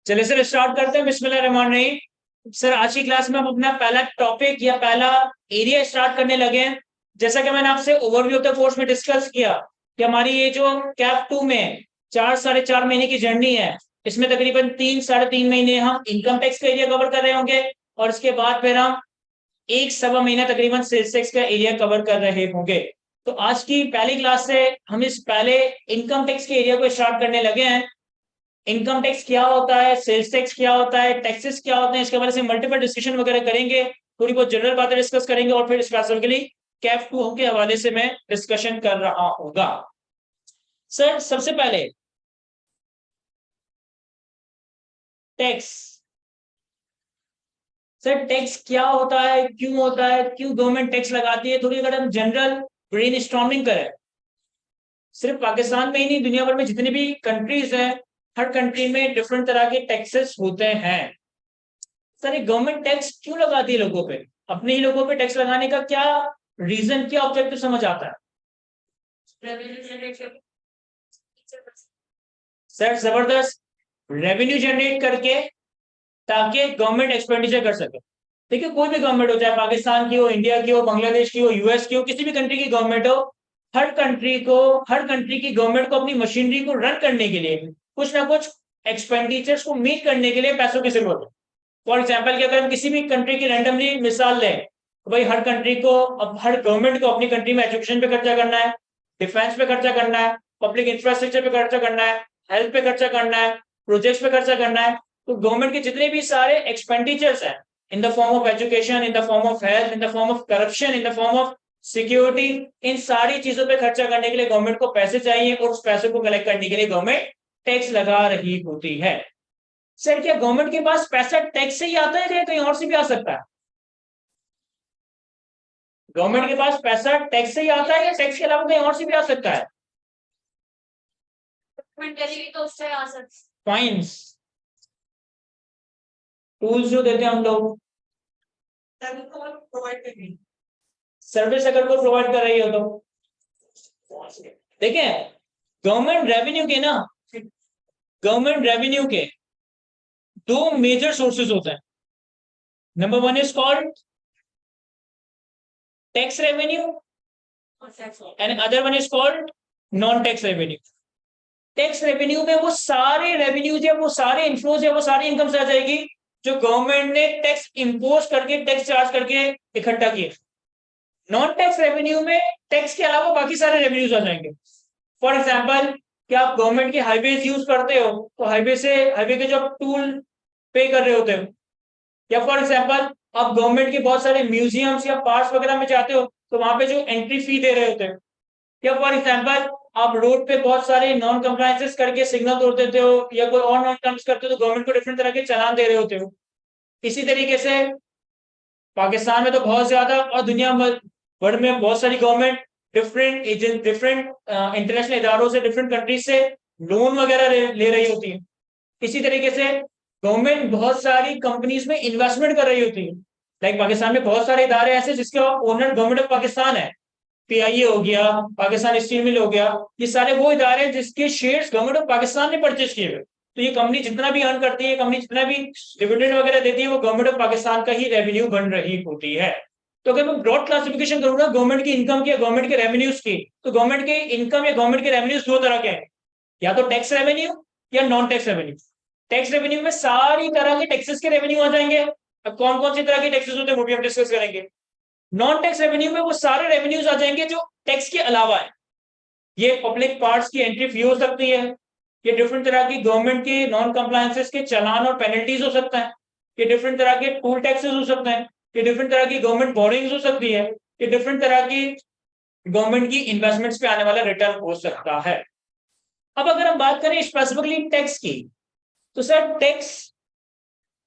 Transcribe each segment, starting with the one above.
चलिए sir start करते हैं। बिस्मिल्लाहिर्रहमानिर्रहीम। सर आज की क्लास में हम अपना पहला टॉपिक या पहला एरिया स्टार्ट करने लगे हैं। जैसा कि मैंने आपसे ओवरव्यू ऑफ द कोर्स में डिस्कस किया कि हमारी ये जो कैप 2 में 4-4.5 महीने की जर्नी है, इसमें तकरीबन 3-3.5 महीने हम इनकम टैक्स का एरिया कवर कर रहे होंगे और इसके बाद फिर हम 1-1.25 महीना तकरीबन सेल्स टैक्स का एरिया कवर कर रहे होंगे। तो आज की पहली क्लास से हम इस पहले इनकम टैक्स के एरिया को स्टार्ट करने लगे हैं। इनकम टैक्स क्या होता है, सेल्स टैक्स क्या होता है, टैक्सेस क्या होते हैं, इसके बारे में मल्टीपल डिस्कशन वगैरह करेंगे। थोड़ी बहुत जनरल बातें डिस्कस करेंगे और फिर स्पेसिफिकली कैप 2 के हवाले से मैं डिस्कशन कर रहा होगा। सर सबसे पहले टैक्स। सर टैक्स क्या होता है, क्यों होता है, क्यों गवर्नमेंट टैक्स लगाती है, थोड़ी अगर हम जनरल ब्रेन स्टॉर्मिंग करें। सिर्फ पाकिस्तान में ही नहीं, दुनिया भर में जितनी भी कंट्रीज हैं, हर कंट्री में डिफरेंट तरह के टैक्सेस होते हैं। सर ये गवर्नमेंट टैक्स क्यों लगाती है लोगों पे, अपने ही लोगों पे टैक्स लगाने का क्या रीजन, क्या ऑब्जेक्टिव समझ आता है? सर जबरदस्त, रेवेन्यू जनरेट करके ताकि गवर्नमेंट एक्सपेंडिचर कर सके। देखिए कोई भी गवर्नमेंट हो, चाहे पाकिस्तान की हो, इंडिया की हो, बांग्लादेश की हो, यूएस की हो, किसी भी कंट्री की गवर्नमेंट हो, हर कंट्री की गवर्नमेंट को अपनी मशीनरी को रन करने के लिए कुछ ना कुछ एक्सपेंडिचर्स को मीट करने के लिए पैसों की जरूरत है। फॉर एग्जाम्पल कि अगर हम किसी भी कंट्री की रैंडमली मिसाल लें, तो भाई हर कंट्री को, अब हर गवर्नमेंट को अपनी कंट्री में एजुकेशन पे खर्चा करना है, डिफेंस पे खर्चा करना है, पब्लिक इंफ्रास्ट्रक्चर पे खर्चा करना है, हेल्थ पे खर्चा करना है, प्रोजेक्ट्स पे खर्चा करना है। तो गवर्नमेंट के जितने भी सारे एक्सपेंडिचर्स हैं, in the form of education, in the form of health, in the form of corruption, in the form of security, इन सारी चीजों पे खर्चा करने के लिए गवर्नमेंट को पैसे चाहिए और उस पैसे को कलेक्ट करने के लिए गवर्नमेंट टैक्स लगा रही होती है। सर क्या गवर्नमेंट के पास पैसा टैक्स से ही आता है या कहीं और से भी आ सकता है? गवर्नमेंट के पास पैसा टैक्स से ही आता है या टैक्स के अलावा कहीं और से भी आ सकता है? तो उससे आ सकता फाइन्स, टूल्स जो देते हैं हम लोग, सर्विस अगर कोई प्रोवाइड कर रही हो तो देखिए गवर्नमेंट रेवेन्यू के दो मेजर सोर्सेज होते हैं। Number one is called tax revenue and other one is called non tax revenue. Tax revenue में वो सारे रेवेन्यूज है, वो सारे इनफ्लोज है, वो सारी इनकम आ जाएगी जो गवर्नमेंट ने टैक्स इंपोज करके, टैक्स चार्ज करके इकट्ठा किए। नॉन टैक्स रेवेन्यू में टैक्स के अलावा बाकी सारे रेवेन्यूज आ जाएंगे। फॉर एग्जाम्पल कि आप गवर्नमेंट के हाईवेज यूज करते हो तो हाईवे के जो आप टूल पे कर रहे होते हो, या फॉर एग्जाम्पल आप गवर्नमेंट के बहुत सारे म्यूजियम्स या पार्क्स वगैरह में जाते हो तो वहां पे जो एंट्री फी दे रहे होते हो, या फॉर एग्जाम्पल आप रोड पे बहुत सारे नॉन कंप्लायंसेस करके सिग्नल तोड़ देते हो या कोई और नॉन कंप्लायंस करते हो तो गवर्नमेंट को डिफरेंट तरह के चालान दे रहे होते हो। इसी तरीके से पाकिस्तान में तो बहुत ज्यादा और दुनिया भर में बहुत सारी गवर्नमेंट डिफरेंट इंटरनेशनल इदारों से, डिफरेंट कंट्रीज से लोन वगैरह ले रही होती है। इसी तरीके से गवर्नमेंट बहुत सारी कंपनीज में इन्वेस्टमेंट कर रही होती है। लाइक पाकिस्तान में बहुत सारे इदारे ऐसे जिसके ओनर गवर्नमेंट ऑफ पाकिस्तान है, पीआईए हो गया, पाकिस्तान स्टील मिल हो गया, ये सारे वो इदारे हैं जिसके शेयर्स गवर्नमेंट ऑफ पाकिस्तान ने परचेज किए हुए। तो ये कंपनी जितना भी अर्न करती है, कंपनी जितना भी डिविडेंड वगैरह देती है, वो गवर्नमेंट ऑफ पाकिस्तान का ही रेवेन्यू बन रही होती है। तो अगर मैं ब्रॉड क्लासिफिकेशन करूंगा गवर्नमेंट की इनकम की, गवर्नमेंट के रेवेन्यूज की, तो गवर्नमेंट के इनकम या गवर्नमेंट के रेवेन्यूज दो तरह के हैं, या तो टैक्स रेवेन्यू या non tax revenue. Tax revenue में सारी तरह के टैक्सेस के रेवेन्यू आ जाएंगे। अब कौन कौन सी तरह के टैक्सेस होते हैं वो भी हम डिस्कस करेंगे। नॉन टैक्स रेवेन्यू में वो सारे रेवेन्यूज आ जाएंगे जो टैक्स के अलावा है। ये पब्लिक पार्ट्स की एंट्री फी हो सकती है, ये डिफरेंट तरह की गवर्नमेंट के नॉन कंप्लायंसेस के चालान और पेनल्टीज हो सकता है, ये डिफरेंट तरह के टूल टैक्सेस हो सकते हैं, ये डिफरेंट तरह की गवर्नमेंट बोरिंग्स हो सकती है, ये डिफरेंट तरह की गवर्नमेंट की इन्वेस्टमेंट्स पे आने वाला रिटर्न हो सकता है। अब अगर हम बात करें स्पेसिफिकली टैक्स की, तो सर टैक्स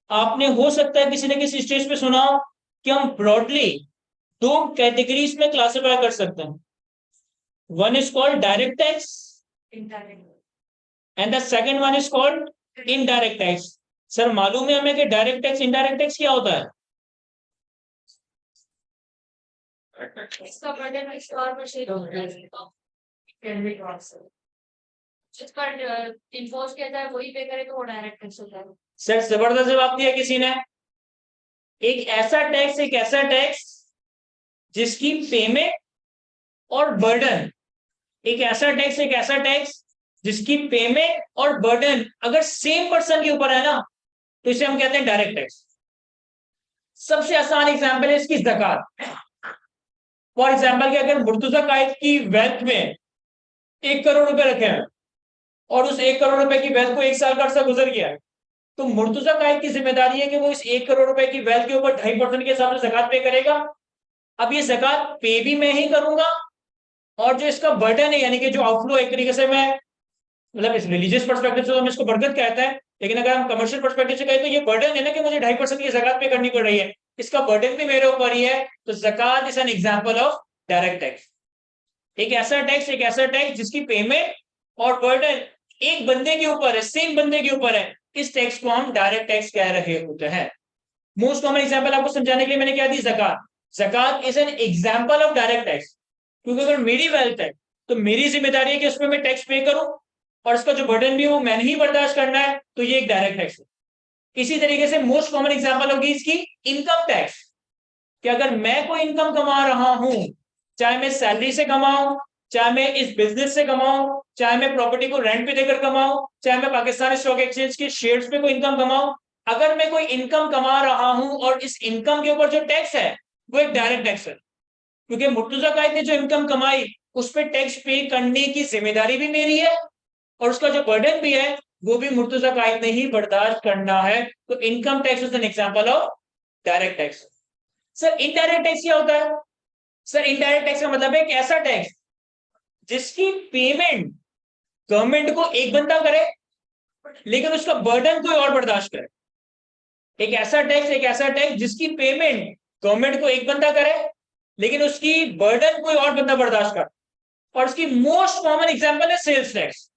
आपने हो सकता है किसी न किसी स्टेज पे सुना हो कि हम ब्रॉडली दो कैटेगरीज में क्लासिफाई कर सकते हैं। One is called direct tax and the second one is called indirect tax. Sir मालूम है हमें कि डायरेक्ट टैक्स, इनडायरेक्ट टैक्स क्या होता है? इसका बर्डन इस और पर शेयर होता है। जिस पर इन्फोर्स किया जाए वही पे करे तो वो डायरेक्ट टैक्स होता है। सर जबरदस्त जवाब दिया किसी ने। एक ऐसा टैक्स जिसकी पेमेंट और बर्डन, एक ऐसा टैक्स जिसकी पेमेंट और बर्डन अगर सेम पर्सन के ऊपर है ना, तो इसे हम कहते हैं डायरेक्ट टैक्स। सबसे आसान एग्जांपल है इसकी ज़कात। फॉर एग्जांपल कि अगर मुर्तजा कायद की वेल्थ में 1 करोड़ रुपए रखे हैं और उस 1 करोड़ रुपए की वेल्थ को 1 साल का अर्सा गुजर गया है, तो मुर्तजा कायद की जिम्मेदारी है कि वो इस 1 करोड़ रुपए की वेल्थ के ऊपर 2.5% के हिसाब से ज़कात पे करेगा। अब ये ज़कात पे भी मैं ही करूंगा, और जो इसका बर्डन है यानी कि जो आउटफ्लो, एक तरीके से मैं मतलब इस रिलीजियस पर्सपेक्टिव से तो हम इसको बरकत कहते हैं, लेकिन अगर हम कमर्शियल पर्सपेक्टिव से कहें तो ये बर्डन है ना कि मुझे 2.5% की ज़कात पे करनी पड़ रही है, इसका बर्डन भी मेरे ऊपर ही है। तो ज़कात is an example of direct tax. एक ऐसा टैक्स जिसकी पेमेंट और बर्डन एक बंदे के ऊपर है, सेम बंदे के ऊपर है, इस टैक्स को हम डायरेक्ट टैक्स कह रहे होते हैं। मोस्ट कॉमन एग्जांपल आपको समझाने के लिए मैंने क्या दी, ज़कात। ज़कात is an example of direct tax, क्योंकि अगर मेरी वेल्थ है तो मेरी जिम्मेदारी है कि उसमें मैं टैक्स पे करूं, और इसका जो बर्डन भी है वो मैंने ही बर्दाश्त करना है, तो ये एक डायरेक्ट टैक्स है। इसी तरीके से मोस्ट कॉमन एग्जांपल होगी इसकी इनकम टैक्स, कि अगर मैं कोई इनकम कमा रहा हूं, चाहे मैं सैलरी से कमाऊं, चाहे मैं इस बिजनेस से कमाऊं, चाहे मैं प्रॉपर्टी को रेंट पे देकर कमाऊं, चाहे मैं पाकिस्तान स्टॉक एक्सचेंज के शेयर्स पे कोई इनकम कमाऊं, अगर मैं कोई इनकम कमा रहा हूं और इस इनकम के ऊपर जो टैक्स है वो एक डायरेक्ट टैक्स है, क्योंकि मुर्तजा कायद ने जो इनकम कमाई उस पर टैक्स पे करने की जिम्मेदारी भी मेरी है, और उसका जो बर्डन भी है वो भी मुर्तजा कायद ने ही बर्दाश्त करना है। तो income tax is an example of direct tax. Sir indirect tax क्या होता है? सर इनडायरेक्ट टैक्स का मतलब है एक ऐसा टैक्स जिसकी पेमेंट गवर्नमेंट को एक बंदा करे, लेकिन उसका बर्डन कोई और बर्दाश्त करे। एक ऐसा टैक्स जिसकी पेमेंट गवर्नमेंट को एक बंदा करे, लेकिन उसकी बर्डन कोई और बंदा बर्दाश्त करे। और इसकी मोस्ट कॉमन एग्जांपल है सेल्स टैक्स।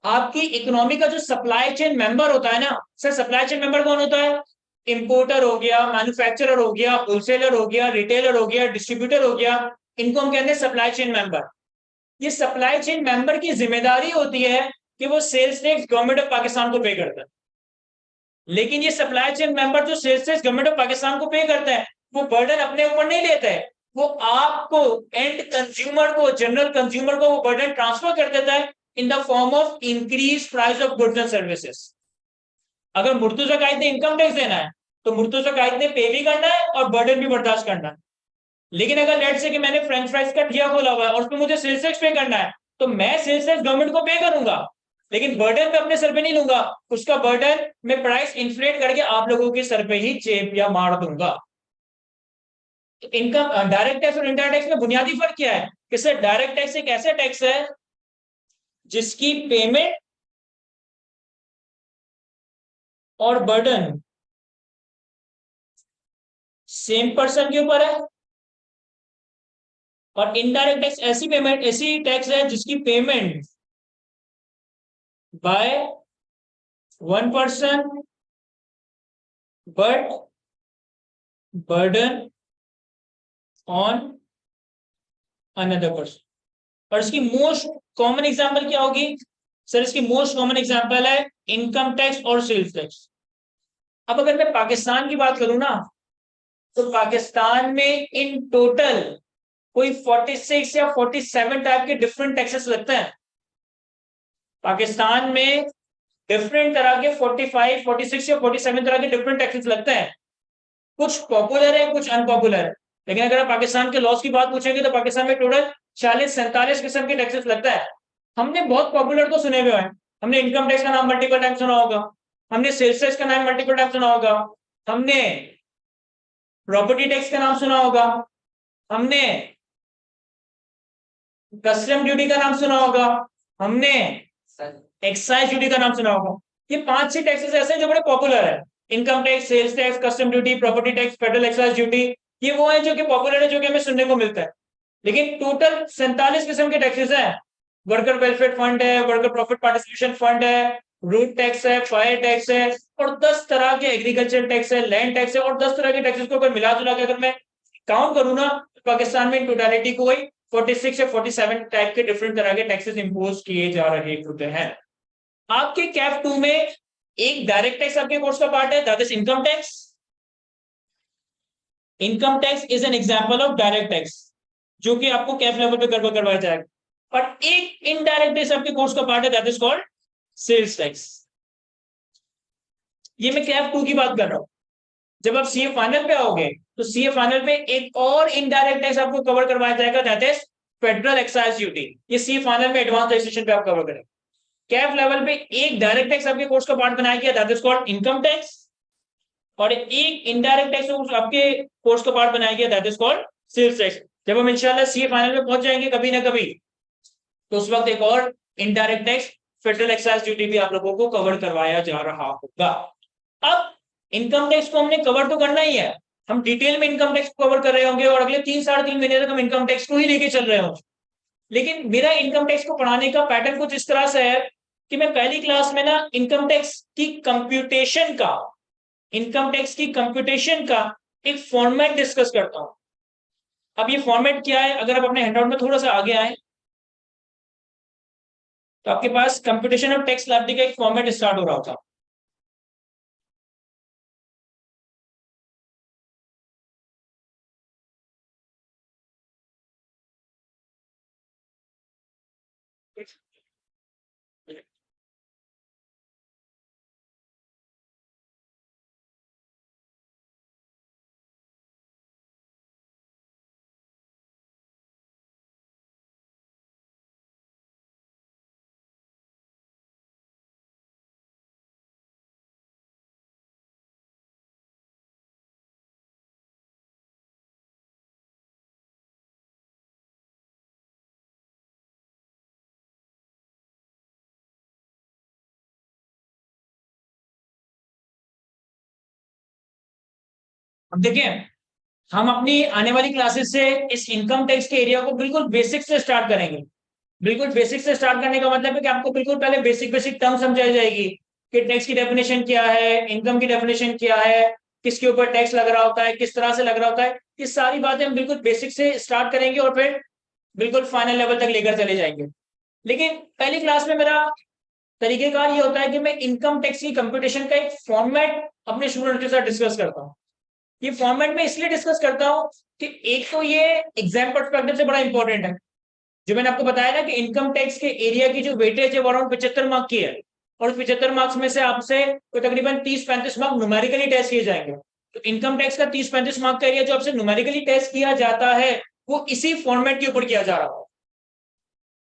आपकी इकोनॉमी का जो सप्लाई चेन मेंबर होता है ना, सर सप्लाई चेन मेंबर कौन होता है? इंपोर्टर हो गया, मैन्युफैक्चरर हो गया, होलसेलर हो गया, रिटेलर हो गया, डिस्ट्रीब्यूटर हो गया, इनको हम कहते हैं सप्लाई चेन मेंबर। ये सप्लाई चेन मेंबर की जिम्मेदारी होती है कि वो sales tax government of Pakistan को पे करता है, लेकिन ये सप्लाई चेन मेंबर जो sales tax government of Pakistan को पे करता है वो बर्डन अपने ऊपर नहीं लेता है, वो आपको एंड कंज्यूमर को, जनरल कंज्यूमर को वो बर्डन ट्रांसफर कर देता है इन the form of increase price of goods and services. अगर मुर्तजा कायद ने इनकम टैक्स देना है तो मुर्तजा कायद ने पे भी करना है और बर्डन भी बर्दाश्त करना है। लेकिन अगर लेट से कि मैंने फ्रेंच फ्राइज का ठिया खोला हुआ है और उसमें मुझे सेल्स टैक्स पे करना है, तो मैं सेल्स टैक्स गवर्नमेंट को पे करूंगा, लेकिन बर्डन पे अपने सर पे नहीं लूंगा, उसका बर्डन मैं प्राइस इन्फ्लेट करके आप लोगों के सर पे ही चेप या मार दूंगा। इनकम डायरेक्ट टैक्स और इनडायरेक्ट टैक्स में बुनियादी फर्क क्या है कि सर डायरेक्ट टैक्स एक ऐसा टैक्स है जिसकी पेमेंट और बर्डन सेम पर्सन के ऊपर है, और इनडायरेक्ट टैक्स ऐसी टैक्स है जिसकी payment by 1% but burden on another person. और इसकी मोस्ट कॉमन एग्जांपल क्या होगी? सर इसकी मोस्ट कॉमन एग्जांपल है इनकम टैक्स और सेल्स टैक्स। अब अगर मैं पाकिस्तान की बात करूं ना, तो पाकिस्तान में इन टोटल कोई 46 या 47 टाइप के डिफरेंट टैक्सेस लगते हैं। पाकिस्तान में डिफरेंट तरह के 45, 46 या 47 तरह के डिफरेंट टैक्सेस लगते हैं। कुछ पॉपुलर है, कुछ अनपॉपुलर है, लेकिन अगर आप पाकिस्तान के लॉस की बात पूछेंगे तो पाकिस्तान में टोटल 40-47 किस्म के टैक्सेस लगता है। हमने बहुत पॉपुलर तो सुने हुए हैं, हमने इनकम टैक्स का नाम मल्टीपल टाइम सुना होगा, हमने सेल्स टैक्स का नाम मल्टीपल टाइम सुना होगा, हमने प्रॉपर्टी टैक्स का नाम सुना होगा, हमने कस्टम ड्यूटी का नाम सुना होगा, हमने एक्साइज ड्यूटी का नाम सुना होगा। ये 5-6 टैक्सेस ऐसे हैं जो बड़े पॉपुलर है। Income tax, sales tax, custom duty, property tax, federal excise duty, ये वो है जो कि पॉपुलर है, जो कि हमें सुनने को मिलता है। लेकिन टोटल 47 किस्म के टैक्सेस हैं। वर्कर वेलफेयर फंड है, वर्कर प्रॉफिट पार्टिसिपेशन फंड है, रूट टैक्स है, फायर टैक्स है, और 10 तरह के एग्रीकल्चर टैक्स है, लैंड टैक्स है, और 10 तरह के टैक्सेस को अगर मिला जुला के अगर मैं काउंट करूं ना, तो पाकिस्तान में इन टोटलिटी कोई 46 या 47 टाइप के डिफरेंट तरह के टैक्सेस इंपोज किए जा रहे होते हैं। आपके कैफ 2 में एक डायरेक्ट टैक्स आपके कोर्स का पार्ट है, that is income tax. Income tax is an example of direct tax, जो कि आपको कैफ लेवल पे करवाया जाएगा। और एक इनडायरेक्ट टैक्स आपके कोर्स का पार्ट है, that is called sales tax. ये मैं कैफ 2 की बात कर रहा हूं। जब आप सीए फाइनल पे आओगे तो सीए फाइनल पे एक और इनडायरेक्ट टैक्स आपको कवर करवाया जाएगा, that is federal excise duty. ये सीए फाइनल में एडवांस रजिस्ट्रेशन पे आप कवर करेंगे। कैफ लेवल पे एक डायरेक्ट टैक्स आपके कोर्स का पार्ट बनाया गया, that is called income tax. और एक इनडायरेक्ट टैक्स आपके कोर्स का पार्ट बनाया गया, that is called sales tax. जब हम इंशाल्लाह सीए फाइनल में पहुंच जाएंगे कभी ना कभी, तो उस वक्त एक और indirect tax federal excise duty भी आप लोगों को कवर करवाया जा रहा होगा। अब इनकम टैक्स को हमने कवर तो करना ही है, हम डिटेल में इनकम टैक्स को कवर कर रहे होंगे और अगले 3-3.5 महीने तक हम इनकम टैक्स को ही लेके चल रहे होंगे। लेकिन मेरा इनकम टैक्स को पढ़ाने का पैटर्न कुछ इस तरह से है कि मैं पहली क्लास में ना इनकम टैक्स की कंप्यूटेशन का एक फॉर्मेट डिस्कस करता हूं। अब ये फॉर्मेट क्या है, अगर आप अपने हैंडआउट में थोड़ा सा आगे आए तो आपके पास कंप्यूटेशन ऑफ टैक्स लाइबिलिटी का एक फॉर्मेट स्टार्ट हो रहा होता। अब देखिए, हम अपनी आने वाली क्लासेस से इस इनकम टैक्स के एरिया को बिल्कुल बेसिक से स्टार्ट करेंगे। बिल्कुल बेसिक से स्टार्ट करने का मतलब है कि आपको बिल्कुल पहले बेसिक टर्म समझाई जाएगी कि टैक्स की डेफिनेशन क्या है, इनकम की डेफिनेशन क्या है, किसके ऊपर टैक्स लग रहा होता है, किस तरह से लग रहा होता है। ये सारी बातें हम बिल्कुल बेसिक से स्टार्ट करेंगे और फिर बिल्कुल फाइनल लेवल तक लेकर चले जाएंगे। लेकिन पहली क्लास में मेरा तरीकेकार ये होता है कि मैं इनकम टैक्स की कंप्यूटेशन का एक फॉर्मेट अपने स्टूडेंट के साथ डिस्कस करता हूँ। ये फॉर्मेट में इसलिए डिस्कस करता हूं कि एक तो ये एग्जाम पर्सपेक्टिव से बड़ा इंपॉर्टेंट है। जो मैंने आपको बताया ना कि इनकम टैक्स के एरिया की जो वेटेज है वो अराउंड 75 मार्क की है, और 75 मार्क्स में से आपसे तो तकरीबन 30-35 मार्क न्यूमेरिकली टेस्ट किए जाएंगे। तो इनकम टैक्स का 30-35 मार्क का एरिया जो आपसे न्यूमेरिकली टेस्ट किया जाता है वो इसी फॉर्मेट के ऊपर किया जा रहा है।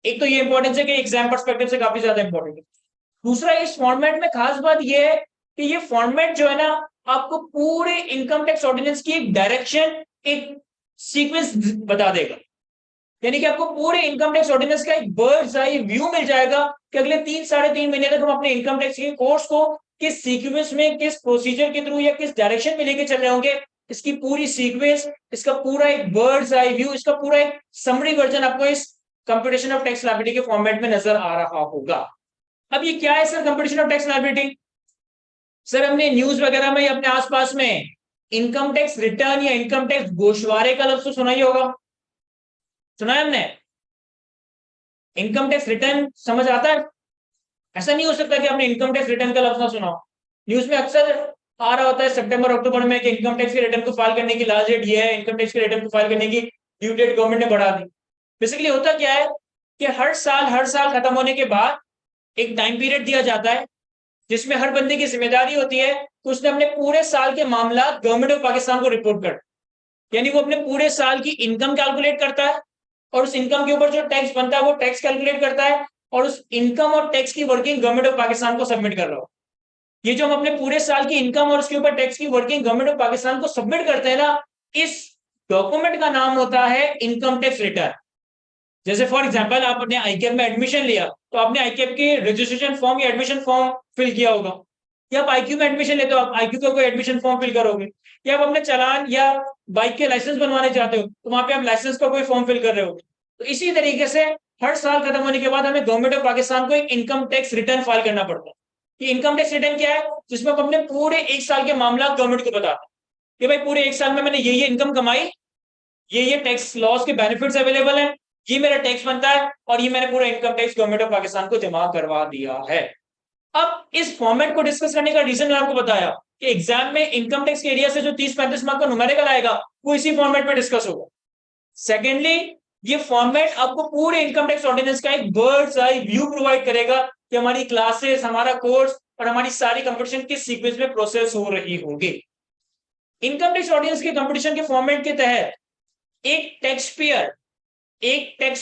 एक तो ये इंपॉर्टेंस है कि एग्जाम पर्सपेक्टिव से काफी ज्यादा इंपॉर्टेंट है। दूसरा, इस फॉर्मेट में खास बात यह है कि ये फॉर्मेट जो है ना आपको पूरे इनकम टैक्स ऑर्डिनेंस की एक डायरेक्शन, एक सीक्वेंस बता देगा। यानी कि आपको पूरे इनकम टैक्स ऑर्डिनेंस का एक बर्ड्स आई व्यू मिल जाएगा कि अगले 3-3.5 महीने तक हम अपने इनकम टैक्स के कोर्स को किस सीक्वेंस में, किस प्रोसीजर के थ्रू या किस डायरेक्शन में लेके चल रहे होंगे। इसकी पूरी सीक्वेंस, इसका पूरा एक बर्ड्स आई व्यू, इसका पूरा एक समरी वर्जन आपको इस कंप्यूटेशन ऑफ टैक्स लायबिलिटी के फॉर्मेट में नजर आ रहा होगा। अब ये क्या है sir computation of tax liability? Sir हमने न्यूज वगैरह में या अपने आसपास में इनकम टैक्स रिटर्न या इनकम टैक्स गोशवारे का लफ्ज तो सुना ही होगा, सुना है हमने? इनकम टैक्स रिटर्न समझ आता है? ऐसा नहीं हो सकता कि आपने इनकम टैक्स रिटर्न का लफ्ज ना सुना हो। न्यूज में अक्सर आ रहा होता है सितंबर अक्टूबर में कि इनकम टैक्स के रिटर्न को फाइल करने की लास्ट डेट ये है, इनकम टैक्स के रिटर्न को फाइल करने की ड्यू डेट गवर्नमेंट ने बढ़ा दी। बेसिकली होता क्या है कि हर साल खत्म होने के बाद एक टाइम पीरियड दिया जाता है जिसमें हर बंदे की जिम्मेदारी होती है कि उसने अपने पूरे साल के मामला गवर्नमेंट ऑफ पाकिस्तान को रिपोर्ट कर, यानी वो अपने पूरे साल की इनकम कैलकुलेट करता है और उस इनकम के ऊपर जो टैक्स बनता है वो टैक्स कैलकुलेट करता है और उस इनकम और टैक्स की वर्किंग गवर्नमेंट ऑफ पाकिस्तान को सबमिट कर रहा हो। ये जो हम अपने पूरे साल की इनकम और उसके ऊपर टैक्स की वर्किंग गवर्नमेंट ऑफ पाकिस्तान को सबमिट करते हैं ना, इस डॉक्यूमेंट का नाम होता है इनकम टैक्स रिटर्न। जैसे फॉर एग्जांपल आपने आईकेएप में एडमिशन लिया तो आपने आईकेएप के रजिस्ट्रेशन फॉर्म या एडमिशन फॉर्म फिल किया होगा, या आप आईक्यू में एडमिशन लेते हो आप आईक्यू का कोई एडमिशन फॉर्म फिल करोगे, या आप अपने चालान या बाइक के लाइसेंस बनवाने चाहते हो तो वहां पे आप लाइसेंस का कोई फॉर्म फिल कर रहे हो। तो इसी तरीके से हर साल खत्म होने के बाद हमें गवर्नमेंट ऑफ पाकिस्तान को एक इनकम टैक्स रिटर्न फाइल करना पड़ता है। ये इनकम टैक्स रिटर्न क्या है? जिसमें आप अपने पूरे एक साल के मामला गवर्नमेंट को बताते हैं कि भाई पूरे एक साल में मैंने ये इनकम कमाई, ये टैक्स लॉस के बेनिफिट्स अवेलेबल हैं, ये मेरा टैक्स बनता है और ये मैंने पूरा income tax government of Pakistan को जमा करवा दिया है। अब इस फॉर्मेट को डिस्कस करने का रीजन मैं आपको बताया कि एग्जाम में इनकम टैक्स के एरिया से जो 30-35 मार्क का न्यूमेरिकल आएगा वो इसी फॉर्मेट में डिस्कस होगा। सेकेंडली, ये फॉर्मेट आपको पूरे इनकम टैक्स ऑर्डिनेंस का एक बर्ड्स आई व्यू प्रोवाइड करेगा कि हमारी क्लासेस, हमारा कोर्स और हमारी सारी कंपटीशन किस सीक्वेंस में प्रोसेस हो रही होगी। इनकम टैक्स ऑर्डिनेंस के कंपटीशन के फॉर्मेट के तहत एक टैक्स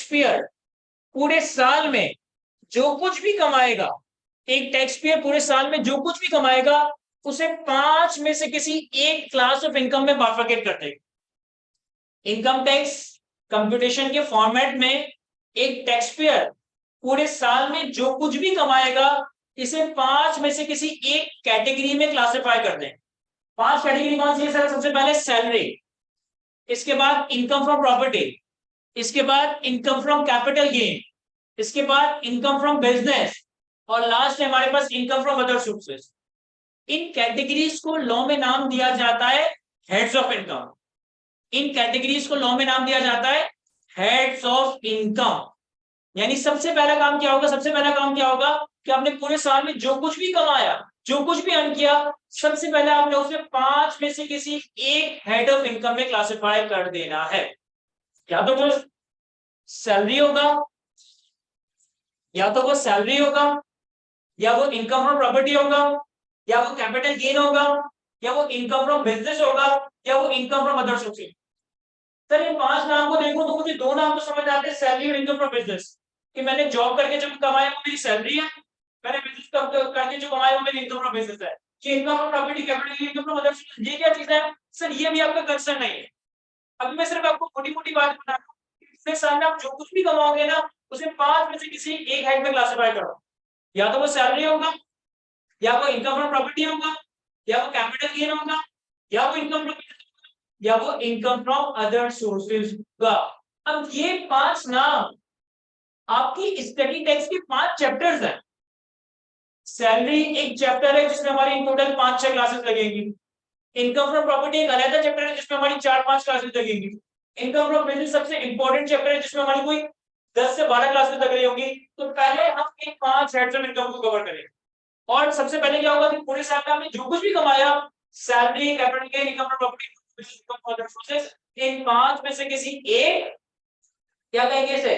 पेयर पूरे साल में जो कुछ भी कमाएगा, एक टैक्स पेयर पूरे साल में जो कुछ भी कमाएगा उसे 5 में से किसी एक क्लास ऑफ इनकम में बाइफरकेट कर देगा। इनकम टैक्स कंप्यूटेशन के फॉर्मेट में एक टैक्स पेयर पूरे साल में जो कुछ भी कमाएगा इसे 5 में से किसी एक कैटेगरी में क्लासिफाई कर दें। 5 कैटेगरी कौन सी है सर? सबसे पहले सैलरी, इसके बाद इनकम फ्रॉम प्रॉपर्टी, इसके बाद इनकम फ्रॉम कैपिटल गेन, इसके बाद इनकम फ्रॉम बिजनेस और लास्ट है हमारे पास इनकम फ्रॉम अदर सोर्सेस। इन कैटेगरीज को लॉ में नाम दिया जाता है हेड्स ऑफ इनकम। इन कैटेगरीज को लॉ में नाम दिया जाता है हेड्स ऑफ इनकम। यानी सबसे पहला काम क्या होगा कि आपने पूरे साल में जो कुछ भी कमाया, जो कुछ भी अर्न किया, सबसे पहले आपने उसे 5 में से किसी एक हेड ऑफ इनकम में क्लासिफाई कर देना है। या तो वो सैलरी होगा, या वो इनकम फ्रॉम प्रॉपर्टी होगा, या वो कैपिटल गेन होगा, या वो इनकम फ्रॉम बिजनेस होगा, या वो income from other sources. Sir इन 5 नाम को देखो तो मुझे 2 नाम तो समझ आते हैं, सैलरी और इनकम फ्रॉम बिजनेस। कि मैंने जॉब करके जो कमाया वो मेरी सैलरी है, मैंने बिजनेस करके जो कमाया वो मेरी इनकम फ्रॉम बिजनेस है। कि income from property, capital gain, income from other sources, ये क्या चीज है सर? ये भी आपका कंसर्न नहीं है। अभी मैं सिर्फ आपको मोटी-मोटी बात बता रहा हूं कि पूरे साल में आप जो कुछ भी कमाओगे ना उसे 5 में से किसी एक हेड में क्लासिफाई करो। या तो वो सैलरी होगा, या वो इनकम फ्रॉम प्रॉपर्टी होगा, या वो कैपिटल गेन होगा, या वो इनकम फ्रॉम, या वो इनकम फ्रॉम अदर सोर्सेज होगा। अब ये 5 नाम आपकी स्टडी टेक्स्ट के 5 चैप्टर्स हैं। सैलरी एक चैप्टर है जिसमें हमारी टोटल 5-6 क्लासेस लगेंगी। इनकम फ्रॉम प्रॉपर्टी एक अलग चैप्टर है जिसमें हमारी 4-5 क्लासेस लगेंगी। इनकम फ्रॉम बिजनेस सबसे इंपॉर्टेंट चैप्टर है जिसमें हमारी कोई 10 से 12 क्लासेस लग रही होगी। तो पहले हम इन 5 हेड्स ऑफ इनकम को कवर करेंगे। और सबसे पहले क्या होगा कि पूरे साल में हमने जो कुछ भी कमाया, salary, capital gain, income from property, income from other sources, इन 5 में से किसी एक, क्या कहेंगे इसे,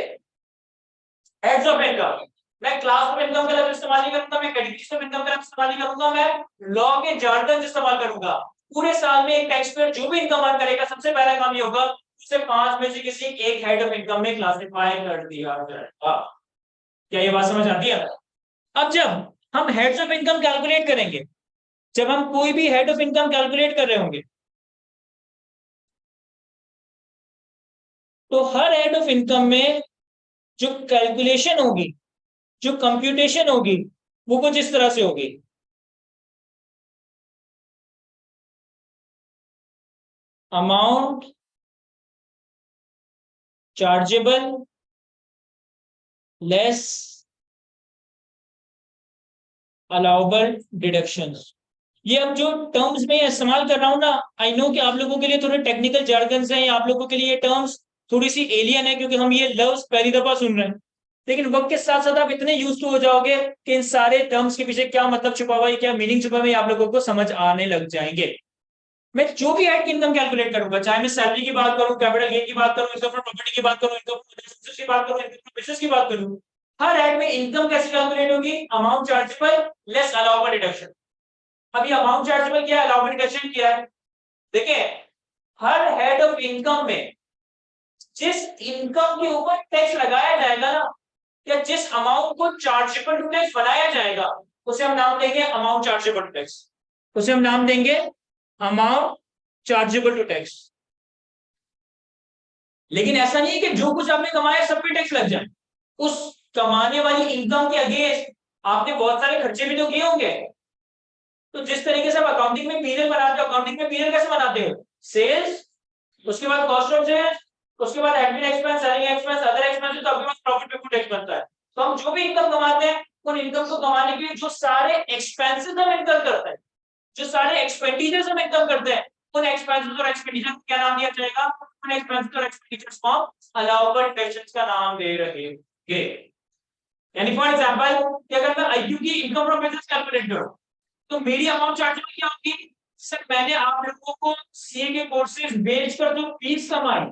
हेड्स ऑफ इनकम। मैं क्लास ऑफ इनकम का लफ्ज इस्तेमाल नहीं करूंगा, मैं कैटेगरीज ऑफ इनकम का लफ्ज इस्तेमाल नहीं करूंगा, मैं लॉ के जार्गन इस्तेमाल करूंगा। पूरे साल में एक टैक्स पेयर जो भी इनकम अर्न करेगा सबसे पहला काम ये होगा उसे 5 में से किसी एक हेड ऑफ इनकम में क्लासिफाई कर दिया जाएगा। क्या ये बात समझ आती है? अब जब हम हेड्स ऑफ इनकम कैलकुलेट करेंगे, जब हम कोई भी हेड ऑफ इनकम कैलकुलेट कर रहे होंगे तो हर हेड ऑफ इनकम में जो कैलकुलेशन होगी, जो कंप्यूटेशन होगी, वो कुछ इस तरह से होगी। Amount chargeable less allowable deductions. ये अब जो टर्म्स में इस्तेमाल कर रहा हूं ना, आई नो कि आप लोगों के लिए थोड़े टेक्निकल जार्गन्स हैं, आप लोगों के लिए ये टर्म्स थोड़ी सी एलियन है क्योंकि हम ये लफ्ज पहली दफा सुन रहे हैं। लेकिन वक्त के साथ साथ आप इतने यूज टू हो जाओगे कि इन सारे टर्म्स के पीछे क्या मतलब छुपा हुआ है, क्या मीनिंग छुपा हुआ है, आप लोगों को समझ आने लग जाएंगे। मैं जो भी हेड की इनकम कैलकुलेट करूंगा, चाहे मैं सैलरी की बात करूं, कैपिटल गेन की बात करूं, इनकम फ्रॉम प्रॉपर्टी की बात करूं, इनकम फ्रॉम बिजनेस की बात करूं, इनकम फ्रॉम बिजनेस की बात करूं, हर हेड में इनकम कैसे कैलकुलेट होगी? Amount chargeable less allowable deduction. अभी अमाउंट चार्जेबल क्या है, अलाउबल डिडक्शन क्या है? देखिए, हर हेड ऑफ इनकम में जिस इनकम के ऊपर टैक्स लगाया जाएगा ना, या जिस अमाउंट को चार्जेबल टू टैक्स बनाया जाएगा, उसे हम नाम देंगे अमाउंट चार्जेबल टू टैक्स। उसे हम नाम देंगे अमाउंट चार्जेबल टू टैक्स। लेकिन ऐसा नहीं है कि जो कुछ आपने कमाया सब पे टैक्स लग जाए। उस कमाने वाली इनकम के अगेंस्ट आपने बहुत सारे खर्चे भी तो किए होंगे। तो जिस तरीके से आप अकाउंटिंग में पीरियड बनाते हो, अकाउंटिंग में पीरियड कैसे बनाते हो? सेल्स, उसके बाद कॉस्ट ऑफ सेल्स, उसके बाद admin expense, selling expense, other expenses, तो आपके पास प्रॉफिट बिफोर टैक्स बनता है। तो हम जो भी इनकम कमाते हैं उन इनकम को कमाने के लिए जो सारे एक्सपेंसेस हम इनकम करते हैं, जो सारे एक्सपेंडिचर्स हम इनकम करते हैं, उन एक्सपेंसेस और एक्सपेंडिचर को क्या नाम दिया जाएगा? एक्सपेंसेस और एक्सपेंडिचर्स को अलाउबल डिडक्शंस का नाम दे रहे हैं। यानी फॉर एग्जांपल कि अगर मैं आईक्यू की इनकम फ्रॉम बिजनेस कैलकुलेट करूं तो मेरी अमाउंट चार्जेबल क्या होगी? सर मैंने आप लोगों को सीए के कोर्सेज बेचकर जो फीस कमाई,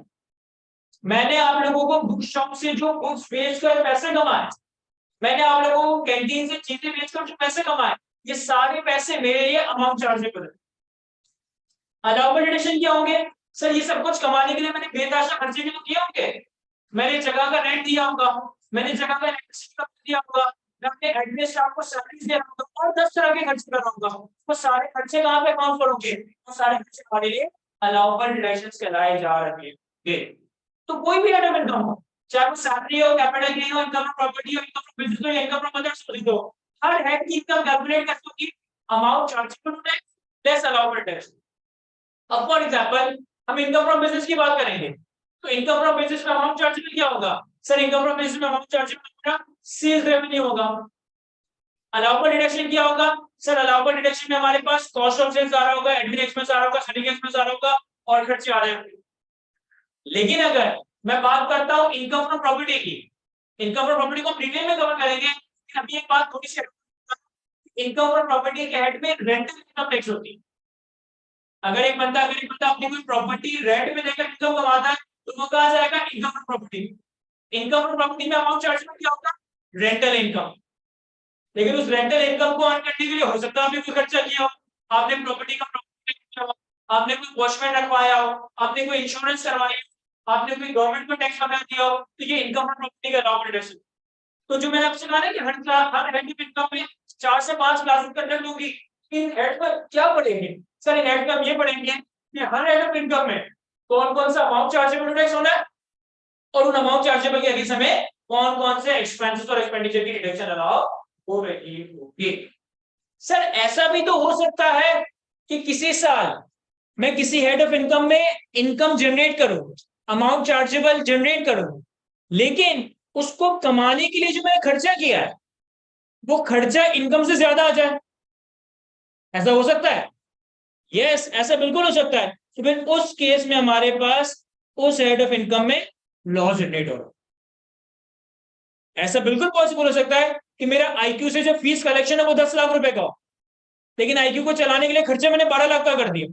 मैंने आप लोगों को बुक शॉप से जो बुक्स बेचकर पैसे कमाए, मैंने आप लोगों को कैंटीन से चीजें बेचकर जो पैसे कमाए, ये सारे पैसे मेरे लिए अमाउंट चार्जेबल है। अलाउबल डिडक्शन क्या होंगे? सर ये सब कुछ कमाने के लिए मैंने बेतहाशा खर्चे भी तो किए होंगे, मैंने जगह का रेंट दिया होगा, मैंने जगह का रेंट दिया होगा, मैं अपने एडमिन स्टाफ को सैलरी दे रहा हूँ और 10 तरह के खर्चे कर रहा हूँ, वो सारे खर्चे कहाँ पे अकाउंट करोगे? वो सारे खर्चे हमारे लिए अलाउबल डिडक्शंस कहलाए जा रहे हैं। तो कोई भी हेड ऑफ इनकम हो, चाहे वो सैलरी हो, कैपिटल गेन हो, इनकम फ्रॉम प्रॉपर्टी हो, इनकम फ्रॉम बिजनेस हो या इनकम फ्रॉम अदर सोर्सेज हो, हर हेड की इनकम कैलकुलेट करते होगी amount chargeable tax less allowable tax. अब फॉर एग्जांपल हम इनकम फ्रॉम बिजनेस की बात करेंगे तो इनकम फ्रॉम बिजनेस में अमाउंट चार्जेबल क्या होगा? सर इनकम फ्रॉम बिजनेस में अमाउंट चार्जेबल होगा सेल्स रेवेन्यू होगा। अलाउबल डिडक्शन क्या होगा? सर अलाउबल डिडक्शन में हमारे पास कॉस्ट ऑफ सेल्स आ रहा होगा, एडमिन एक्सपेंस आ रहा होगा, सेलिंग एक्सपेंस आ रहा होगा और खर्चे आ रहे होंगे। लेकिन अगर मैं बात करता हूं इनकम फ्रॉम प्रॉपर्टी की, इनकम फ्रॉम प्रॉपर्टी को डिटेल में कवर करेंगे, लेकिन अभी एक बात थोड़ी सी, इनकम फ्रॉम प्रॉपर्टी के हेड में रेंटल इनकम टैक्स होती है। अगर एक बंदा अपनी कोई प्रॉपर्टी रेंट में देकर इनकम कमाता है तो वो कहा जाएगा income from property. Income from property में अमाउंट चार्जेबल क्या होगा? Rental income. लेकिन उस रेंटल इनकम को अर्न करने के लिए हो सकता है आपने कोई खर्चा किया हो, आपने प्रॉपर्टी का किया हो, आपने कोई वॉचमैन रखवाया हो, आपने कोई इंश्योरेंस करवाई हो, आपने कोई गवर्नमेंट को टैक्स लगा दिया हो, तो ये इनकम फ्रॉम प्रॉपर्टी का अलाउबल डिडक्शन। तो जो मैंने आपसे कहा ना कि हर हेड की इनकम में 4 से 5 क्लासेस कंडक्ट होगी, इन हेड पर क्या पढ़ेंगे? सर इन हेड पर ये पढ़ेंगे कि हर हेड ऑफ इनकम में कौन कौन सा अमाउंट चार्जेबल टैक्स होना है और उन अमाउंट चार्जेबल के अगेंस्ट हमें कौन कौन से एक्सपेंसेस और एक्सपेंडिचर की डिडक्शन अलाउ हो रही होगी। सर ऐसा भी तो हो सकता है कि किसी साल मैं किसी हेड ऑफ इनकम में इनकम जनरेट करूं, अमाउंट चार्जेबल जनरेट करूं, लेकिन उसको कमाने के लिए जो मैंने खर्चा किया है वो खर्चा इनकम से ज्यादा आ जाए। ऐसा हो सकता है? यस, ऐसा बिल्कुल हो सकता है। तो फिर उस केस में हमारे पास उस हेड ऑफ इनकम में लॉस जनरेट हो रहा है। ऐसा बिल्कुल पॉसिबल हो सकता है कि मेरा आईक्यू से जो फीस कलेक्शन है वो 10 लाख रुपए का हो, लेकिन आईक्यू को चलाने के लिए खर्चे मैंने 12 लाख का कर दिया,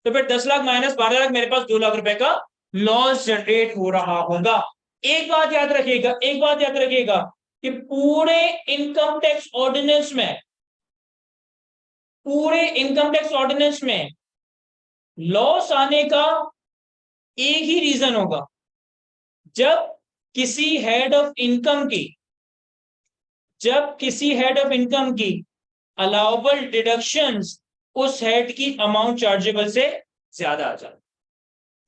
तो फिर 10 लाख माइनस 12 लाख मेरे पास 2 लाख रुपए का लॉस जनरेट हो रहा होगा। एक बात याद रखिएगा, एक बात याद रखिएगा कि पूरे इनकम टैक्स ऑर्डिनेंस में, पूरे इनकम टैक्स ऑर्डिनेंस में लॉस आने का एक ही रीजन होगा, जब किसी हेड ऑफ इनकम की, जब किसी हेड ऑफ इनकम की अलाउबल डिडक्शंस उस हेड की अमाउंट चार्जेबल से ज्यादा आ जाए।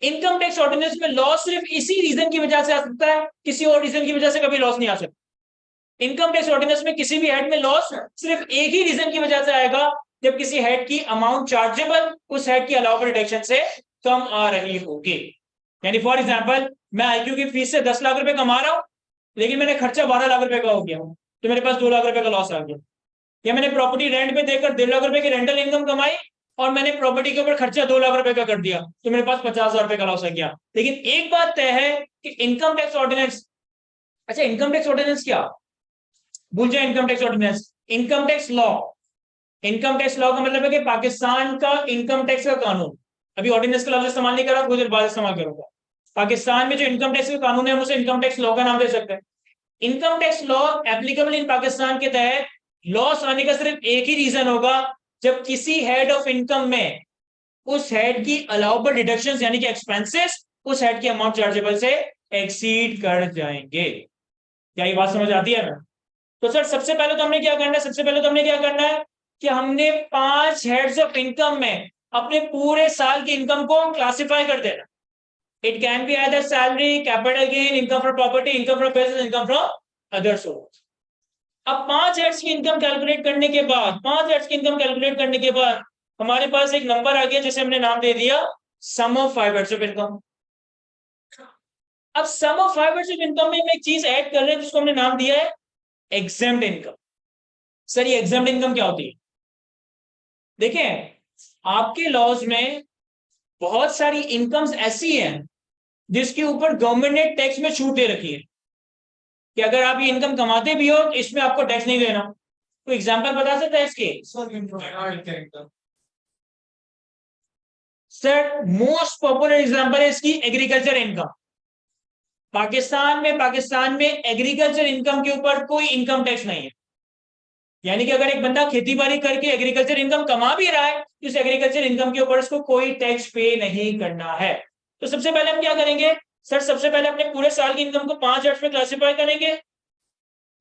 इनकम टैक्स ऑर्डिनेंस में लॉस सिर्फ इसी रीजन की वजह से आ सकता है, किसी और रीजन की वजह से कभी लॉस नहीं आ सकता। इनकम टैक्स ऑर्डिनेंस में किसी भी हेड में लॉस सिर्फ एक ही रीजन की वजह से आएगा, जब किसी हेड की अमाउंट चार्जेबल उस हेड की अलाउबल डिडक्शन से कम आ रही होगी। यानी फॉर एग्जांपल मैं आईक्यू की फीस से 10 लाख रुपए कमा रहा हूं, लेकिन मैंने खर्चा 12 लाख रुपए का हो गया, तो मेरे पास 2 लाख रुपए का लॉस आ गया। या मैंने प्रॉपर्टी रेंट पे देकर 1.5 लाख रुपए की रेंटल इनकम कमाई और मैंने प्रॉपर्टी के ऊपर खर्चा 2 लाख रुपए का कर दिया, तो मेरे पास 50,000 रुपए का लॉस आ गया। लेकिन एक बात तय है कि इनकम टैक्स ऑर्डिनेंस, अच्छा इनकम टैक्स ऑर्डिनेंस क्या, भूल जाए income tax ordinance, income tax law. Income tax law का मतलब है कि पाकिस्तान का इनकम टैक्स का कानून, अभी ऑर्डिनेंस का लफ्ज इस्तेमाल नहीं कर रहा, कुछ देर बाद इस्तेमाल करूंगा। पाकिस्तान में जो इनकम टैक्स का कानून है हम उसे इनकम टैक्स लॉ का नाम दे सकते हैं। Income tax law applicable in Pakistan के तहत लॉस आने का सिर्फ एक ही रीजन होगा, जब किसी हेड ऑफ इनकम में उस हेड की अलाउबल डिडक्शंस यानी कि एक्सपेंसेस उस हेड की अमाउंट चार्जेबल से एक्सीड कर जाएंगे। क्या ये बात समझ आती है ना? तो सर सबसे पहले तो हमने क्या करना है, सबसे पहले तो हमने क्या करना है कि हमने 5 हेड्स ऑफ इनकम में अपने पूरे साल की इनकम को क्लासिफाई कर देना। It can be either salary, capital gain, income from property, income from business, income from other source. अब 5 हेड्स की इनकम कैलकुलेट करने के बाद, 5 हेड्स की इनकम कैलकुलेट करने के बाद हमारे पास एक नंबर आ गया जिसे हमने नाम दे दिया सम ऑफ 5 हेड्स ऑफ इनकम। अब सम ऑफ 5 हेड्स ऑफ इनकम में हम एक चीज ऐड कर रहे हैं जिसको हमने नाम दिया है एग्जेम्प्ट इनकम। सर ये एग्जेम्प्ट इनकम क्या होती है? देखें आपके लॉज में बहुत सारी इनकम्स ऐसी हैं जिसके ऊपर गवर्नमेंट ने टैक्स में छूट दे रखी है कि अगर आप ये इनकम कमाते भी हो तो इसमें आपको टैक्स नहीं देना। तो एग्जांपल बता सकते हैं इसके? सर मोस्ट पॉपुलर एग्जांपल है इसकी एग्रीकल्चर इनकम। पाकिस्तान में एग्रीकल्चर इनकम के ऊपर कोई इनकम टैक्स नहीं है। यानी कि अगर एक बंदा खेती बाड़ी करके एग्रीकल्चर इनकम कमा भी रहा है तो इस एग्रीकल्चर इनकम के ऊपर उसको कोई टैक्स पे नहीं करना है। तो सबसे पहले हम क्या करेंगे सर, सबसे पहले अपने पूरे साल की इनकम को 5 पार्ट्स में क्लासिफाई करेंगे।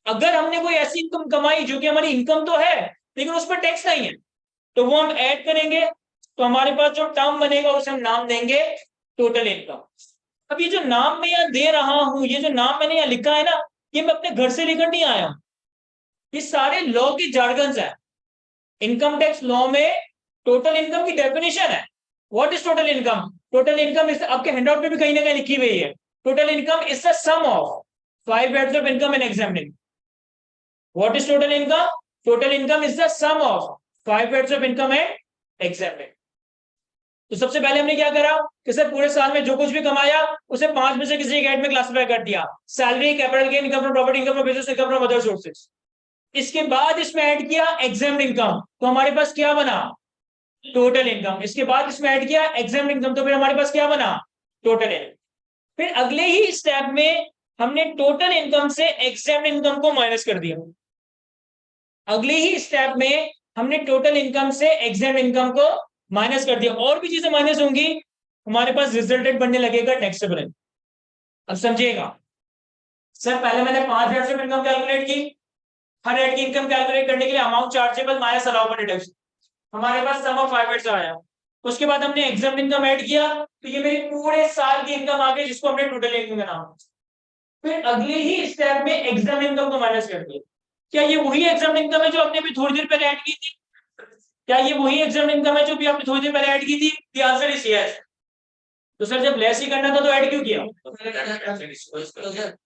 अगर हमने कोई ऐसी इनकम कमाई जो कि हमारी इनकम तो है लेकिन उस पर टैक्स नहीं है तो वो हम ऐड करेंगे। तो हमारे पास जो टर्म बनेगा उसे हम नाम देंगे टोटल इनकम। अब ये जो नाम मैं यहाँ दे रहा हूं, ये जो नाम मैंने यहाँ लिखा है ना, ये मैं अपने घर से लेकर नहीं आया हूं, ये सारे लॉ की जार्गन्स है। इनकम टैक्स लॉ में टोटल इनकम की डेफिनेशन है। What is total income? Total income is, आपके हैंडआउट में भी कहीं ना कहीं लिखी हुई है, total income is the sum of 5 heads of income and exempt income. What is total income? Total income is the sum of 5 heads of income and exempt income. तो सबसे पहले हमने क्या करा कि सर पूरे साल में जो कुछ भी कमाया उसे 5 में से किसी एक हेड में क्लासिफाई कर दिया। Salary, capital gain, income from property, income from business, income from other sources. इसके बाद इसमें ऐड किया एग्जाम्ड इनकम, तो हमारे पास क्या बना? Total income. इसके बाद इसमें ऐड किया एग्जाम्ड इनकम, तो फिर हमारे पास क्या बना? Total income. फिर अगले ही स्टेप में हमने टोटल इनकम से एग्जाम्ड इनकम को माइनस कर दिया। अगले ही स्टेप में हमने टोटल इनकम से एग्जाम्ड इनकम को माइनस कर दिया। और भी चीजें माइनस होंगी, हमारे पास रिजल्टेंट बनने लगेगा टैक्सेबल इनकम। अब समझिएगा सर, पहले मैंने 5 हेड्स ऑफ इनकम कैलकुलेट की, हर हेड की इनकम कैलकुलेट करने के लिए amount chargeable minus allowable deduction, हमारे पास सम ऑफ 5 हेड्स आया। उसके बाद हमने एग्जाम्ड इनकम ऐड किया, तो ये मेरी पूरे साल की इनकम आ गई जिसको हमने टोटल इनकम का नाम। फिर अगले ही स्टेप में एग्जाम इनकम को माइनस कर दिया। क्या ये वही एग्जाम इनकम है जो आपने अभी थोड़ी देर पहले ऐड की थी? क्या ये वही एग्जाम इनकम है जो भी आपने थोड़ी देर पहले ऐड की थी? The answer is yes. तो सर जब लेस ही करना था तो ऐड क्यों किया?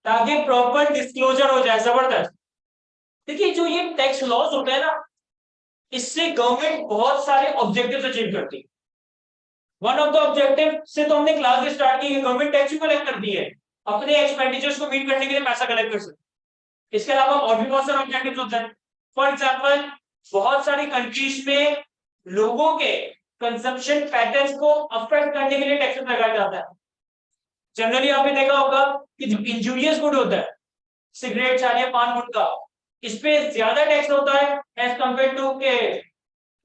ताकि प्रॉपर डिस्क्लोजर हो जाए। जबरदस्त। देखिए जो ये टैक्स लॉस होता है ना, इससे गवर्नमेंट बहुत सारे ऑब्जेक्टिव्स अचीव करती है। वन ऑफ द ऑब्जेक्टिव से तो हमने क्लास स्टार्ट की, गवर्नमेंट टैक्स भी कलेक्ट करती है, अपने एक्सपेंडिचर्स को मीट करने के लिए पैसा कलेक्ट कर सकती। इसके अलावा और भी बहुत सारे ऑब्जेक्टिव्स होते हैं। फॉर एग्जांपल बहुत सारी कंट्रीज में लोगों के कंजम्पशन पैटर्न्स को अफेक्ट करने के लिए टैक्स लगाया जाता है। जनरली आपने देखा होगा कि जो इंजूरियस गुड होता है, सिगरेट, चाय, पान, गुटखा, इस पे ज्यादा टैक्स होता है एज कंपेयर टू के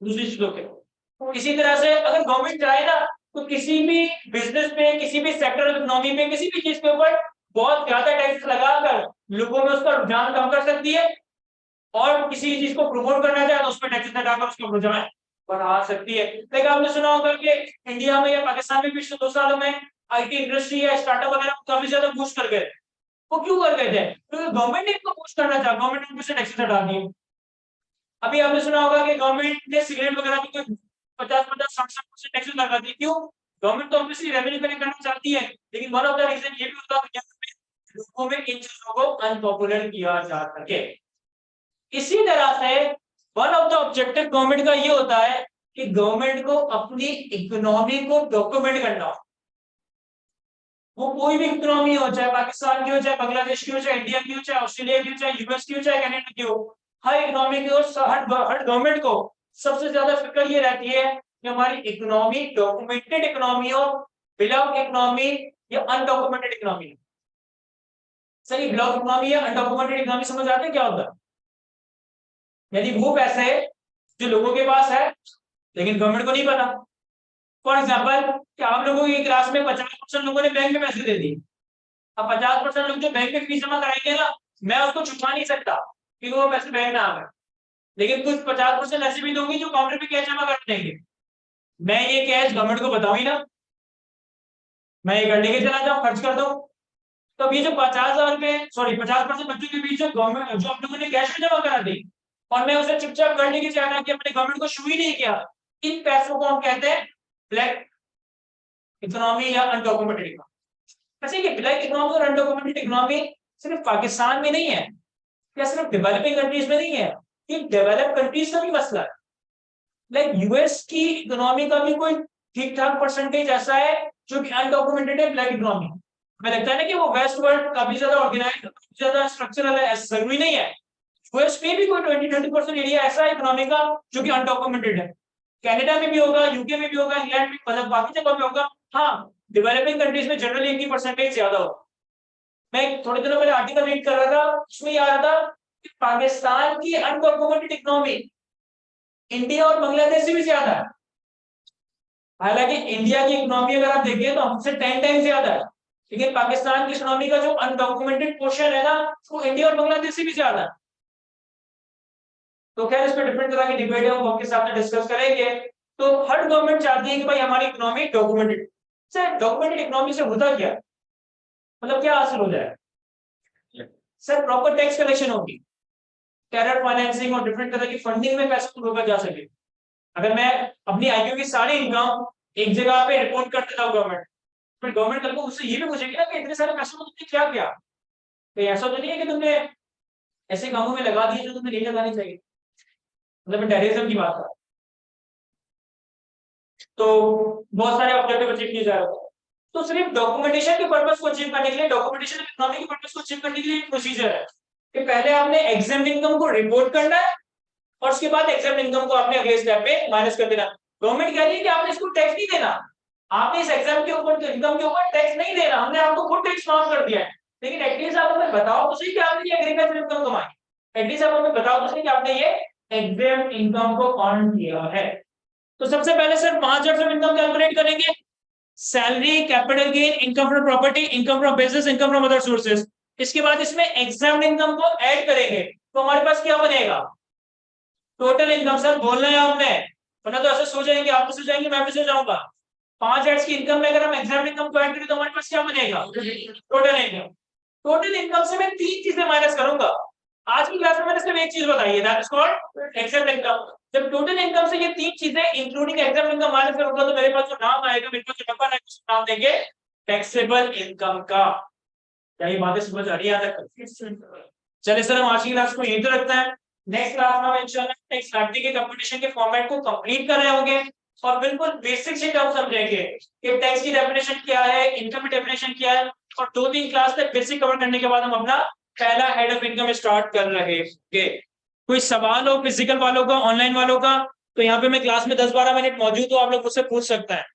दूसरी चीजों के। इसी तरह से अगर गवर्नमेंट चाहे ना तो किसी भी बिजनेस पे, किसी भी सेक्टर ऑफ इकोनॉमी पे, किसी भी चीज के ऊपर बहुत ज्यादा टैक्स लगाकर लोगों में उसका रुझान कम कर सकती है, और किसी चीज को प्रमोट करना चाहे तो उस पर टैक्स लगाकर उसका रुझान बढ़ा सकती है। लेकिन आपने सुना होगा कि इंडिया में या पाकिस्तान में पिछले 2 सालों में आईटी इंडस्ट्री या स्टार्टअप वगैरह काफी ज्यादा बूस्ट कर गए। वो क्यों कर गए थे? क्योंकि गवर्नमेंट ने इनको बूस्ट करना चाहा, गवर्नमेंट ने उनसे टैक्सेस हटा दिए। अभी आपने सुना होगा कि गवर्नमेंट ने सिगरेट वगैरह पे 50-50-60% टैक्सेस लगा दिए। क्यों? गवर्नमेंट तो ऑब्वियसली रेवेन्यू कलेक्ट करना चाहती है, लेकिन वन ऑफ द रीजन ये भी होता है कि लोगों में इन चीजों को अनपॉपुलर किया जा सके। इसी तरह से one of the objective government का ये होता है कि गवर्नमेंट को अपनी इकोनॉमी को डॉक्यूमेंट करना हो। वो कोई भी इकोनॉमी हो, चाहे पाकिस्तान की हो, चाहे बांग्लादेश की हो, चाहे इंडिया की हो, चाहे ऑस्ट्रेलिया की हो, चाहे यूएस की हो, चाहे कनाडा की हो, हर इकोनॉमी की हो, हर गवर्नमेंट को सबसे ज्यादा फिक्र ये रहती है कि हमारी इकोनॉमी डॉक्यूमेंटेड इकोनॉमी हो, बिलॉग इकोनॉमी या अनडॉक्यूमेंटेड इकोनॉमी। सर ये बिलॉग इकोनॉमी या अनडॉक्यूमेंटेड इकोनॉमी समझ आते हैं क्या होता है? यानी वो पैसे जो लोगों के पास है लेकिन गवर्नमेंट को नहीं पता। फॉर एग्जाम्पल कि आप लोगों की क्लास में 50% लोगों ने बैंक में पैसे दे दिए। अब 50% लोग जो बैंक में फीस जमा कराएंगे ना, मैं उसको छुपा नहीं सकता क्योंकि वो पैसे बैंक में आ गए। लेकिन कुछ 50% ऐसे भी दूंगी जो काउंटर पे कैश जमा कर देंगे। मैं ये कैश गवर्नमेंट को बताऊं ही ना, मैं ये कर लेके चला जाऊं, खर्च कर दूं। तो ये जो 50,000 रुपए, सॉरी 50% बच्चों के बीच जो गवर्नमेंट जो आप लोगों ने कैश में जमा करा दी और मैं उसे चुपचाप करने की चाहता कि अपने गवर्नमेंट को शो ही नहीं किया, इन पैसों को हम कहते हैं ब्लैक इकोनॉमी या अनडॉक्यूमेंटेड इकोनॉमी। ऐसे कि ब्लैक इकोनॉमी और अनडॉक्यूमेंटेड इकोनॉमी सिर्फ पाकिस्तान में नहीं है या सिर्फ डेवलपिंग कंट्रीज में नहीं है, ये डेवलप कंट्रीज का भी मसला है। लाइक यूएस की इकोनॉमी का भी कोई ठीक ठाक परसेंटेज ऐसा है जो कि अनडॉक्यूमेंटेड है ब्लैक इकोनॉमी। हमें लगता है ना कि वो वेस्ट वर्ल्ड काफी ज्यादा ऑर्गेनाइज, ज्यादा स्ट्रक्चरल है, ऐसा जरूरी नहीं है। यूएस में भी कोई 20-30% एरिया ऐसा है इकोनॉमी का जो कि अनडॉक्यूमेंटेड है। कनाडा में भी होगा, यूके में भी होगा, इंग्लैंड में, मतलब बाकी जगह में होगा। हाँ, डेवलपिंग कंट्रीज में जनरली इनकी परसेंटेज ज्यादा होगा। मैं थोड़े दिनों पहले आर्टिकल रीड कर रहा था, उसमें ये आ रहा था कि पाकिस्तान की अनडॉक्यूमेंटेड इकोनॉमी इंडिया और बांग्लादेश से भी ज्यादा है। हालांकि इंडिया की इकोनॉमी अगर आप देखें तो हमसे 10 टाइम ज्यादा है, लेकिन पाकिस्तान की इकोनॉमी का जो अनडॉक्यूमेंटेड पोर्शन है ना, वो इंडिया और बांग्लादेश से भी ज्यादा है। तो खैर इस पर डिफरेंट तरह की डिबेट है, हम आपके साथ डिस्कस करेंगे। तो हर गवर्नमेंट चाहती है कि भाई हमारी economy documented. Sir documented economy से होता क्या, मतलब क्या हासिल हो जाए? सर प्रॉपर टैक्स कलेक्शन होगी, टेरर फाइनेंसिंग और डिफरेंट तरह की फंडिंग में पैसा को रोका जा सके। अगर मैं अपनी आईक्यू की सारी इनकम एक जगह पे रिपोर्ट कर देता हूँ गवर्नमेंट, फिर गवर्नमेंट कल को उससे ये भी पूछेगी ना कि इतने सारे पैसों को तुमने क्या किया। तो ऐसा तो नहीं है कि तुमने ऐसे कामों में लगा दिए जो तुम्हें नहीं लगानी चाहिए। मतलब मैं टेररिज्म की बात कर, तो बहुत सारे ऑब्जेक्टिव अचीव किए जा रहे हैं। तो सिर्फ डॉक्यूमेंटेशन के पर्पस को अचीव करने के लिए, डॉक्यूमेंटेशन इकोनॉमी के पर्पस को अचीव करने के लिए एक प्रोसीजर है कि पहले आपने एग्जाम इनकम को रिपोर्ट करना है और उसके बाद एग्जाम इनकम को आपने अगले स्टेप पे माइनस कर देना। गवर्नमेंट कह रही है कि आपने इसको टैक्स नहीं देना, आपने इस एग्जाम के ऊपर इनकम के ऊपर टैक्स नहीं देना, हमने आपको खुद टैक्स माफ कर दिया है। लेकिन एटलीस्ट आप हमें बताओ तो सही कि आपने ये एग्रीकल्चर इनकम कमाई। एटलीस्ट आप हमें बताओ तो सही कि आपने ये एग्जाम इनकम को अर्न किया है। तो सबसे पहले सर 5 ऑफ इनकम कैलकुलेट करेंगे। Salary, capital gain, income from property, income from business, income from other sources. इसके बाद इसमें एग्जाम इनकम को ऐड करेंगे तो हमारे पास क्या बनेगा? Total income. सर बोलना है आपने, वरना तो ऐसे सो जाएंगे, आप भी सो जाएंगे, मैं भी सो जाऊंगा। 5 एक्स की इनकम में अगर हम एग्जाम इनकम को ऐड करें तो हमारे पास क्या बनेगा? Total income. टोटल इनकम से मैं 3 चीजें माइनस करूंगा। आज की क्लास में मैंने सिर्फ एक चीज बताई है, that is called exam income. जब टोटल इनकम से ये 3 चीजें इंक्लूडिंग एग्जाम इनकम माइनस करूंगा तो मेरे पास जो नाम आएगा, मेरे पास जो नंबर आएगा उसको नाम देंगे टैक्सेबल इनकम का। क्या ये बातें समझ आ रही है तक? चलिए सर हम आज की क्लास को यहीं तो रखते हैं। नेक्स्ट क्लास में हम इंशाल्लाह टैक्स लाइब्रेरी के कंपटीशन के फॉर्मेट को कंप्लीट कर रहे होंगे और बिल्कुल बेसिक से टर्म समझेंगे कि टैक्स की डेफिनेशन क्या है, इनकम की डेफिनेशन क्या है। और 2-3 क्लास तक बेसिक कवर करने के बाद हम अपना पहला हेड ऑफ इनकम स्टार्ट कर रहे होंगे। कोई सवाल हो फिजिकल वालों का, ऑनलाइन वालों का, तो यहाँ पे मैं क्लास में 10-12 मिनट मौजूद हूँ, आप लोग मुझसे पूछ सकते हैं।